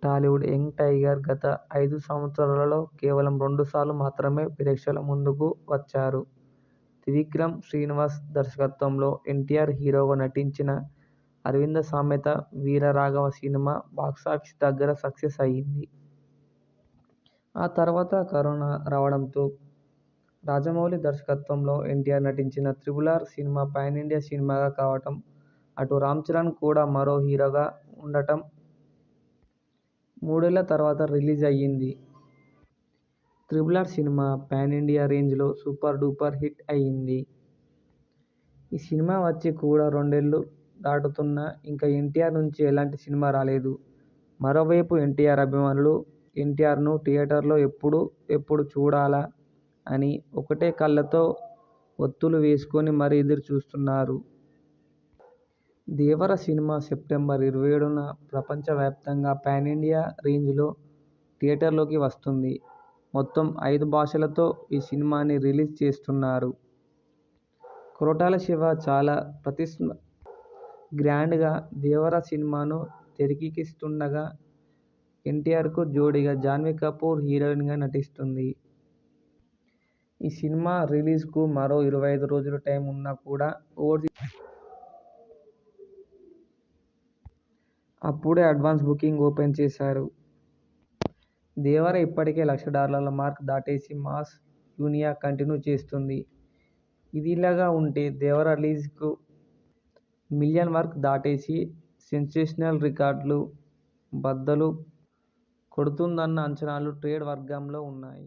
Tollywood young tiger గత 5 సంవత్సరాలలో కేవలం 2 సార్లు మాత్రమే ప్రేక్షకుల ముందుకు వచ్చారు. త్రివిక్రమ్ శ్రీనివాస్ దర్శకత్వంలో ఎన్టీఆర్ హీరోగా నటించిన 'అరవింద సమేత వీర రాఘవ' సినిమా బాక్సాఫీస్ దగ్గర సక్సెస్ అయ్యింది. ఆ తర్వాత కరోనా రావడంతో రాజమౌళి దర్శకత్వంలో ఎన్టీఆర్ నటించిన 'triple R' cinema pan India సినిమాగా కావటం, అటు రామ్ చరణ్ కూడా మరో హీరోగా ఉండటం 3 ఏళ్ల తర్వాత రిలీజ్ అయ్యింది. 'Triple R' cinema pan India రేంజ్లో సూపర్ డూపర్ హిట్ అయ్యింది. ఈ సినిమా వచ్చి కూడా 2 ఏళ్లు దాటుతున్నా ఇంకా ఎన్టీఆర్ నుంచి ఎలాంటి సినిమా రాలేదు. మరోవైపు ఎన్టీఆర్ అభిమానులు ఎన్టీఆర్ను థియేటర్లో ఎప్పుడు చూడాలా అని ఒకటే కళ్లతో ఒత్తులు వేసుకొని మరీ ఎదురు చూస్తున్నారు. 'దేవర' సినిమా సెప్టెంబర్ 27న ప్రపంచ వ్యాప్తంగా పాన్ ఇండియా రేంజ్లో థియేటర్లలోకి వస్తుంది. మొత్తం 5 భాషలతో ఈ సినిమాని రిలీజ్ చేస్తున్నారు. కొరటాల శివ చాలా గ్రాండ్గా 'దేవర' సినిమాను తెరకెక్కిస్తుండగా ఎన్టీఆర్కు జోడీగా జాన్వీ కపూర్ హీరోయిన్గా నటిస్తుంది. ఈ సినిమా రిలీజ్కు మరో 25 రోజులు టైం ఉన్నా కూడా అప్పుడే అడ్వాన్స్ బుకింగ్ ఓపెన్ చేశారు. 'దేవర' ఇప్పటికే $1,00,000 మార్క్ దాటేసి మాస్ యూనియా కంటిన్యూ చేస్తుంది. ఇదిలాగా ఉంటే 'దేవర' రిలీజ్కు $1 మిలియన్ మార్క్ దాటేసి సెన్సేషనల్ రికార్డులు బద్దలు కొడుతుందన్న అంచనాలు ట్రేడ్ వర్గాల్లో ఉన్నాయి.